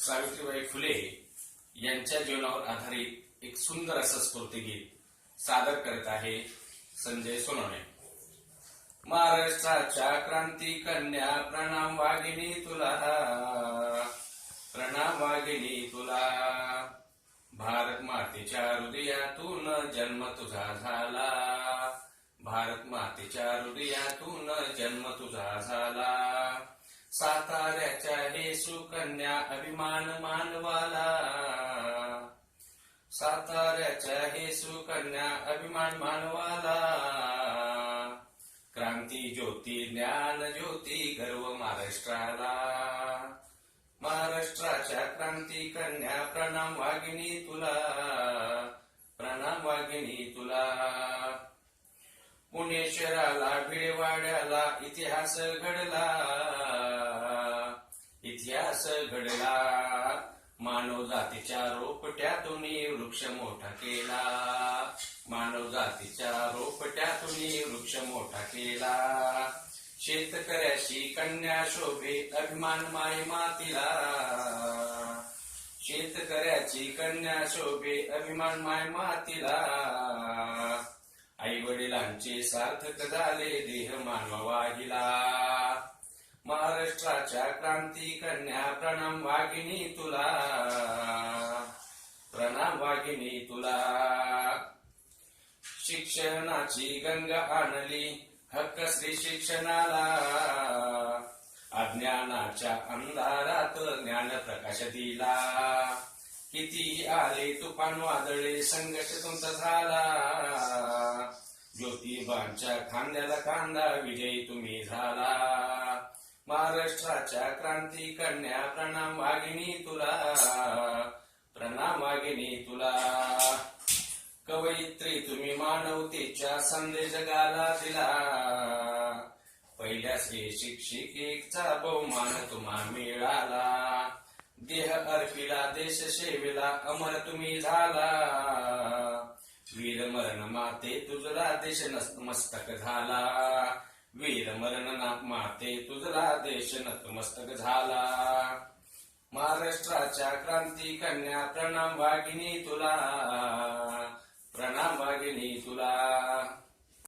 सावित्रीबाई फुले यांच्या जीवनावर आधारित एक सुंदर असं स्फूर्तिगीत सादर करत आहे संजय सोनवणे. महाराष्ट्राच्या क्रांती कन्या प्रणाम वाघिनी तुला, प्रणाम वाघिनी तुला. भारत मातेच्या हृदयातून जन्म तुझा झाला, भारत मातेच्या हृदयातून जन्म तुझा झाला. साताऱ्याच्या हे सुकन्या अभिमान मानवाला, साताऱ्याच्या हे सुकन्या अभिमान मानवाला. क्रांती ज्योती ज्ञान ज्योती गर्व महाराष्ट्राला, महाराष्ट्राच्या क्रांती कन्या प्रणाम वाघिनी तुला, प्रणाम वाघिनी तुला. पुणेश्वराला भिडेवाड्याला इतिहास घडला, इतिहास घडला. मानव जातीच्या रोपट्यातून वृक्ष मोठा केला, मानव जातीच्या रोपट्यातून वृक्ष मोठा केला. शेतकऱ्याची कन्या शोभे अभिमान माय मातीला, शेतकऱ्याची कन्या शोभे अभिमान माय मातीला. आई वडिलांचे सार्थक झाले देह मानवा वाहिला. महाराष्ट्राच्या क्रांती कन्या प्रणाम वाघिनी तुला, प्रणाम वाघिनी तुला. शिक्षणाची गंगा आणली हक्क स्त्री शिक्षणाला, अज्ञानाच्या अंधारात ज्ञान प्रकाश दिला. किती आले तुफान वादळे संघर्ष तुमचा झाला, ज्योतिबांच्या खांद्याला खांदा विजयी तुम्ही झाला. महाराष्ट्राच्या क्रांती कन्या प्रणाम वाघिनी तुला, प्रणाम वाघिनी तुला. कवयित्री तुम्ही मानवतेच्या संदेश जगाला दिला, पहिल्या स्त्री शिक्षिकेचा बहुमान तुम्हा मिळाला. देह अर्पिला देश सेवेला अमर तुम्ही झाला, वीर मरण माते तुझला देश नतमस्तक झाला, वीर मरण माते तुझला देश नतमस्तक झाला. महाराष्ट्राच्या क्रांती कन्या प्रणाम वाघिनी तुला, प्रणाम वाघिनी तुला.